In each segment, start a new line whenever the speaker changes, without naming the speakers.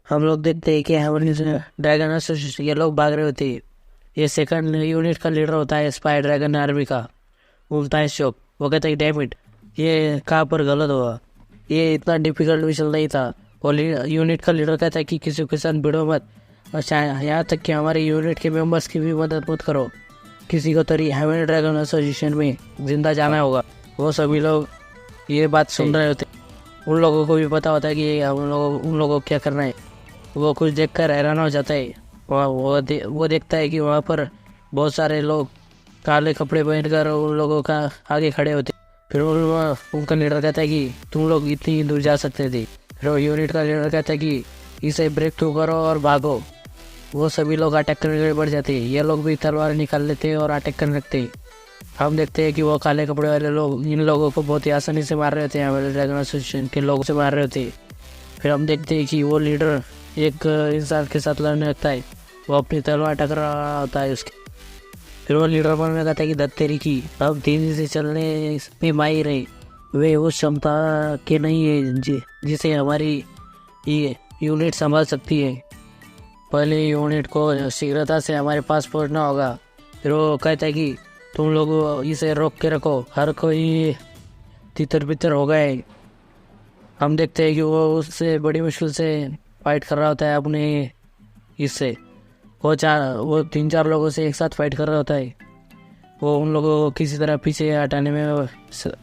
हम लोग देखते हैं कि हमारे ड्रैगन एसोसिएशन ये लोग भाग रहे होते हैं। ये सेकंड यूनिट का लीडर होता है स्पाई ड्रैगन आर्मी का, बोलता है शोक। वो कहता है डैम इट, ये कहाँ पर गलत हुआ, ये इतना डिफिकल्ट मिशन नहीं था। और यूनिट का लीडर कहता है कि किसी के साथ भिड़ो मत, और यहाँ तक कि हमारे यूनिट के मेंबर्स की भी मदद मत करो। किसी को तरी हेवन ड्रैगन एसोसिएशन में जिंदा जाना होगा। वो सभी लोग ये बात सुन रहे होते। उन लोगों को भी पता होता है कि उन लोगों को क्या करना है। वो कुछ देखकर हैरान हो जाता है। वो देखता है कि वहाँ पर बहुत सारे लोग काले कपड़े पहनकर उन लोगों का आगे खड़े होते। फिर उनका लीडर कहता है कि तुम लोग इतनी दूर जा सकते थे। फिर वो यूनिट का लीडर कहता है कि इसे ब्रेक थ्रू करो और भागो। वो सभी लोग अटैक करने के लिए बढ़ जाते हैं। ये लोग भी तलवार निकाल लेते हैं और अटैक करने लगते हैं। हम देखते हैं कि वो काले कपड़े वाले लोग इन लोगों को बहुत ही आसानी से मार रहे होते हैं, हमारे ड्रैगन एसोसिएशन के लोगों से मार रहे होते हैं। फिर हम देखते हैं कि वो लीडर एक इंसान के साथ लड़ने लगता है। वो अपनी तलवार टकरा रहा होता है उसके। फिर वो लीडर बनने कहता है कि दत्तेरी की अब तेजी से चलने में माहिर है। वे उस क्षमता के नहीं है जिसे हमारी ये यूनिट संभाल सकती है। पहले यूनिट को शीघ्रता से हमारे पास पहुंचना होगा। फिर वो कहता है कि तुम लोग इसे रोक के रखो, हर कोई तितर बितर हो गए। हम देखते हैं कि वो उससे बड़ी मुश्किल से फाइट कर रहा होता है अपने इससे। वो 3-4 लोगों से एक साथ फाइट कर रहा होता है। वो उन लोगों को किसी तरह पीछे हटाने में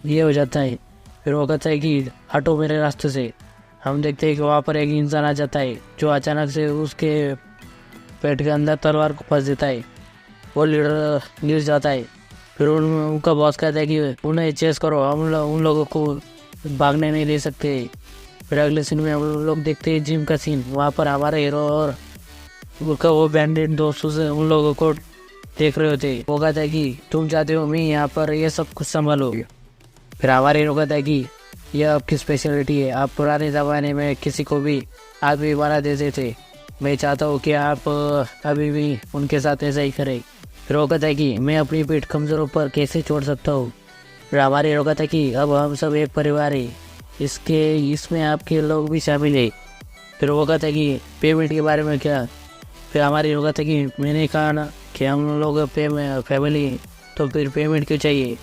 ये हो जाता है। फिर वो कहता है कि हटो मेरे रास्ते से। हम देखते हैं कि वहाँ पर एक इंसान आ जाता है जो अचानक से उसके पेट के अंदर तलवार को फंस देता है। वो लीडर गिर जाता है। फिर उनका बॉस कहता है कि उन्हें चेस करो, हम उन लोगों को भागने नहीं दे सकते। फिर अगले सीन में हम लोग देखते हैं जिम का सीन। वहाँ पर हमारे हीरो और उनका वो बैंडेड दोस्तों से उन लोगों को देख रहे होते। वो कहता है कि तुम चाहते हो मैं यहाँ पर ये सब कुछ संभालूँ। फिर हमारे हीरो कहता है कि यह आपकी स्पेशलिटी है, आप पुराने ज़माने में किसी को भी आग भी मारा देते थे। मैं चाहता हूँ कि आप अभी भी उनके साथ ऐसा ही करें। फिर वो कहता है कि मैं अपनी पीठ कमज़ोरों पर कैसे छोड़ सकता हूँ। फिर हमारे हीरो कहता है कि अब हम सब एक परिवार है, इसमें आपके लोग भी शामिल है। फिर वो कहता है कि पेमेंट के बारे में क्या। फिर हमारे हीरो कहता है कि मैंने कहा ना कि हम लोग फैमिली है, तो फिर पेमेंट क्यों चाहिए।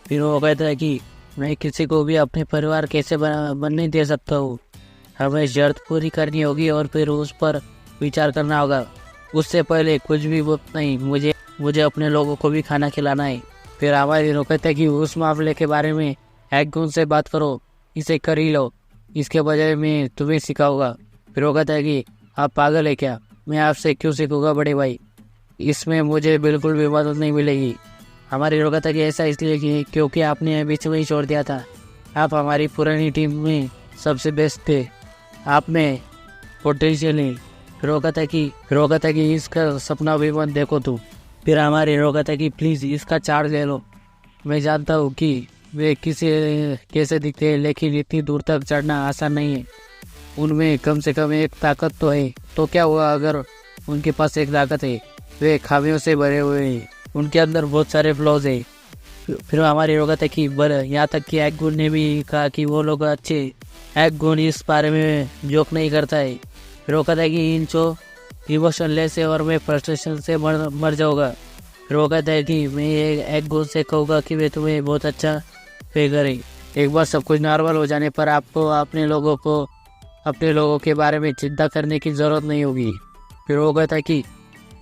फिर वो कहता है कि मैं किसी को भी अपने परिवार कैसे बनने दे सकता हूँ। हमें शर्त पूरी करनी होगी और फिर उस पर विचार करना होगा। उससे पहले कुछ भी नहीं, मुझे अपने लोगों को भी खाना खिलाना है। फिर हमारे हीरो कहता है कि उस मामले के बारे में एक्गुन से बात करो, इसे कर ही लो, इसके बजाय मैं तुम्हें सिखाऊंगा। फिर वो कहता है कि आप पागल है क्या, मैं आपसे क्यों सीखूंगा बड़े भाई, इसमें मुझे बिल्कुल भी मदद नहीं मिलेगी। हमारे हीरो कहता है कि ऐसा इसलिए कि क्योंकि आपने बीच में ही छोड़ दिया था। आप हमारी पुरानी टीम में सबसे बेस्ट थे, आप में पोटेंशियल है। फिर वो कहता है कि इसका सपना भी मत देखो तू। फिर हमारे हीरो कहता है कि प्लीज़ इसका चार्ज ले लो। मैं जानता हूँ कि वे कैसे दिखते हैं, लेकिन इतनी दूर तक चढ़ना आसान नहीं है। उनमें कम से कम एक ताकत तो है। तो क्या हुआ अगर उनके पास एक ताकत है, वे खामियों से भरे हुए हैं, उनके अंदर बहुत सारे फ्लॉज है। फिर हमारे हीरो कहता है कि यहाँ तक कि एक्गुन ने भी कहा कि वो लोग अच्छे। एक्गुन इस बारे में जोक नहीं करता है। फिर वो कहता है कि इनचो इमोशनलेस है और मैं फ्रस्ट्रेशन से मर जाऊँगा। फिर वो कहता है कि मैं एक्गुन से कहूँगा कि वे तुम्हें बहुत अच्छा पे करें। एक बार सब कुछ नॉर्मल हो जाने पर आपको अपने लोगों के बारे में चिंता करने की ज़रूरत नहीं होगी। फिर वो कहता है कि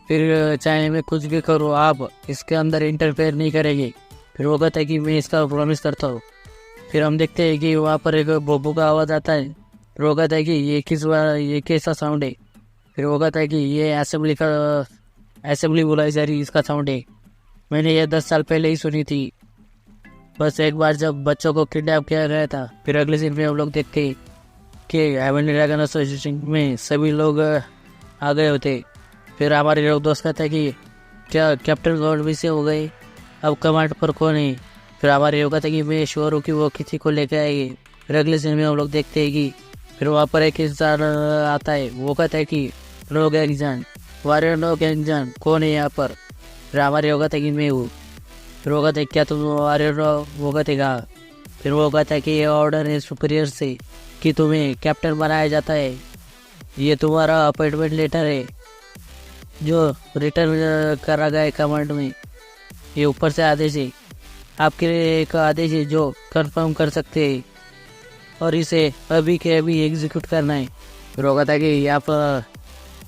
फिर चाहे मैं कुछ भी करूँ, आप इसके अंदर इंटरफेयर नहीं करेंगे। फिर वो कहता है कि मैं इसका प्रॉमिस करता हूँ। फिर हम देखते हैं कि वहाँ पर एक बोबो का आवाज़ आता है। फिर वो कहता है कि ये कैसा साउंड है। फिर वो कहता है कि ये असेंबली बुलाई जा रही इसका साउंड है। मैंने ये 10 साल पहले ही सुनी थी, बस एक बार जब बच्चों को किडनैप किया गया था। फिर अगले सीन में हम लोग देखते हैं कि हेवनली ड्रैगन एसोसिएशन में सभी लोग आ गए होते। फिर हमारे लोग दोस्त कहते हैं कि क्या कैप्टन गॉड भी से हो गए, अब कमांड पर कौन है। फिर हमारे लोग कहते हैं कि मैं श्योर हूँ कि वो किसी को लेकर आएगी। फिर अगले सीन में हम लोग देखते हैं कि फिर वहाँ पर एक इंसान आता है। वो कहता है कि नो गैंगजान, वारियर नो गैंगजान, कौन है यहाँ पर। फिर हमारे लोग कहते हैं कि मैं हूँ। फिर वो कहते हैं क्या तुम वारियर हो। वो कहते हाँ। फिर वो कहता है कि ये ऑर्डर है सुपीरियर से कि तुम्हें कैप्टन बनाया जाता है। ये तुम्हारा अपॉइंटमेंट लेटर है जो रिटर्न करा गया है कमांड में। ये ऊपर से आदेश है, आपके लिए एक आदेश है जो कंफर्म कर सकते हैं और इसे अभी के अभी एग्जीक्यूट करना है। फिर वो कहता है कि यहाँ पर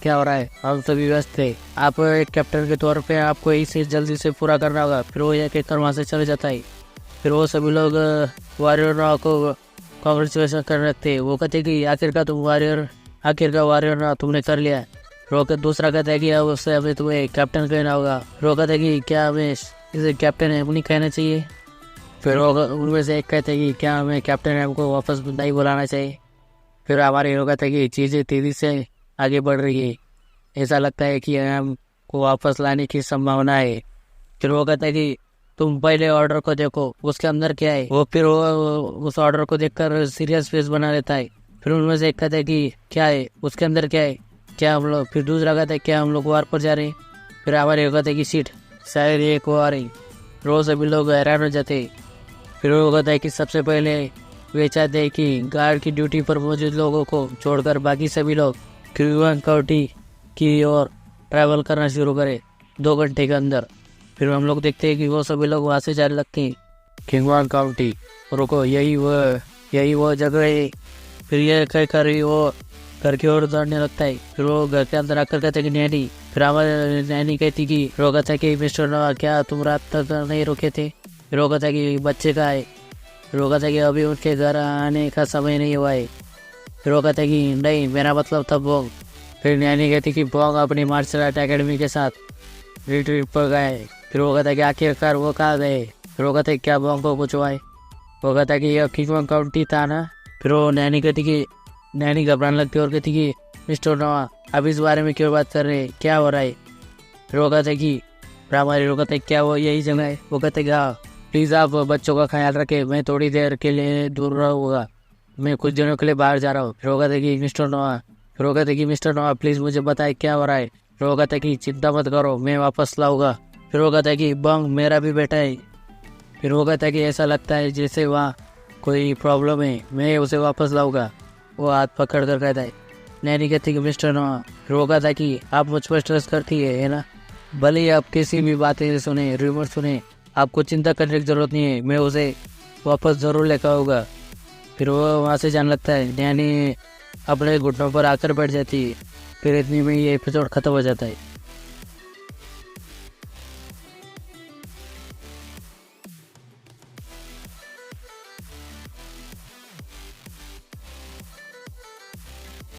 क्या हो रहा है, हम सभी व्यस्त थे, आप एक कैप्टन के तौर पे आपको इसे जल्दी से पूरा करना होगा। फिर वो यह कहकर वहाँ से चले जाता है। फिर वो सभी लोग वॉरियर राव को कॉन्ग्रेचुलेसन कर रखते हैं। वो कहते हैं कि आखिरकार वॉरियर राव तुमने कर लिया। दूसरा कहता है कि अब उससे हमें तुम्हें कैप्टन कहना होगा। वो कहता है कि क्या हमें इसे कैप्टन है नहीं कहना चाहिए। फिर उनमें से एक कहते हैं कि क्या हमें कैप्टन है हमको वापस नहीं बुलाना चाहिए। फिर हमारे हीरो कहते हैं कि चीज़ें तेज़ी से आगे बढ़ रही है, ऐसा लगता है कि हमको वापस लाने की संभावना है। फिर वो कहता है कि तुम पहले ऑर्डर को देखो, उसके अंदर क्या है। वो फिर वो उस ऑर्डर को देखकर सीरियस फेस बना लेता है। फिर उनमें से एक कहता है कि क्या है उसके अंदर, क्या है, क्या हम लोग। फिर दूसरा कहता है क्या हम लोग वार पर जा रहे हैं। फिर हमारे हीरो कहते हैं कि सीट शायद एक वो आ रही। रोज सभी लोग हैरान हो जाते हैं। फिर वो कहता है कि सबसे पहले वे चाहते हैं कि गार्ड की ड्यूटी पर मौजूद लोगों को छोड़कर बाकी सभी लोग क्यूआन काउंटी की ओर ट्रैवल करना शुरू करें 2 घंटे के अंदर। फिर हम लोग देखते हैं कि वो सभी लोग वहाँ से जाने लगते हैं किंगवान काउंटी। रुको, यही वो जगह है। फिर ये कहकर वो घर की ओर दौड़ने लगता है। फिर वो घर के अंदर आकर कहते हैं कि नैनी। फिर हमारे नैनी कहती कि रोका था कि मिस्टर नवा क्या तुम रात तक नहीं रुके थे। फिर वो कहता है कि बच्चे का है। फिर वो कहता है कि अभी उनके घर आने का समय नहीं हुआ है। फिर वो कहता है कि नहीं, मेरा मतलब था बोंग। फिर नैनी कहती कि बोंग अपनी मार्शल आर्ट एकेडमी के साथ रिट्रीट पर गए। फिर वो कहता है कि आखिरकार वो कहाँ गए। फिर वो कहता है क्या बोंग को पूछवाए। वो कहता है कि यह किंगवान काउंटी था ना। फिर वो नैनी कहती कि नैनी घबराने लगती है और कहती कि मिस्टर नवा अब इस बारे में क्यों बात कर रहे हैं, क्या हो रहा है। फिर वो कहता है कि हमारे हीरो कहते हैं क्या वो यही जगह है। वो कहते हैं कि हाँ, प्लीज़ आप बच्चों का ख्याल रखें, मैं थोड़ी देर के लिए दूर रहूँगा, मैं कुछ दिनों के लिए बाहर जा रहा हूँ। फिर वो कहते हैं कि मिस्टर नवा प्लीज़ मुझे बताए क्या हो रहा है। फिर वो कहता है कि चिंता मत करो, मैं वापस लाऊंगा। फिर वो कहता है कि बंग मेरा भी बेटा है। फिर वो कहता है कि ऐसा लगता है जैसे वहाँ कोई प्रॉब्लम है, मैं उसे वापस लाऊंगा। वो हाथ पकड़ कर कहता है। नैनी कहती कि मिस्टर नवा। फिर वो कहता है कि आप मुझ पर ट्रस्ट करती है ना, भले ही आप किसी भी बातें सुने, रूमर सुने, आपको चिंता करने की जरूरत नहीं है, मैं उसे वापस ज़रूर लेकर आऊँगा। फिर वो वहाँ से जाने लगता है। नैनी अपने घुटनों पर आकर बैठ जाती है। फिर इतनी में ये एपिसोड ख़त्म हो जाता है।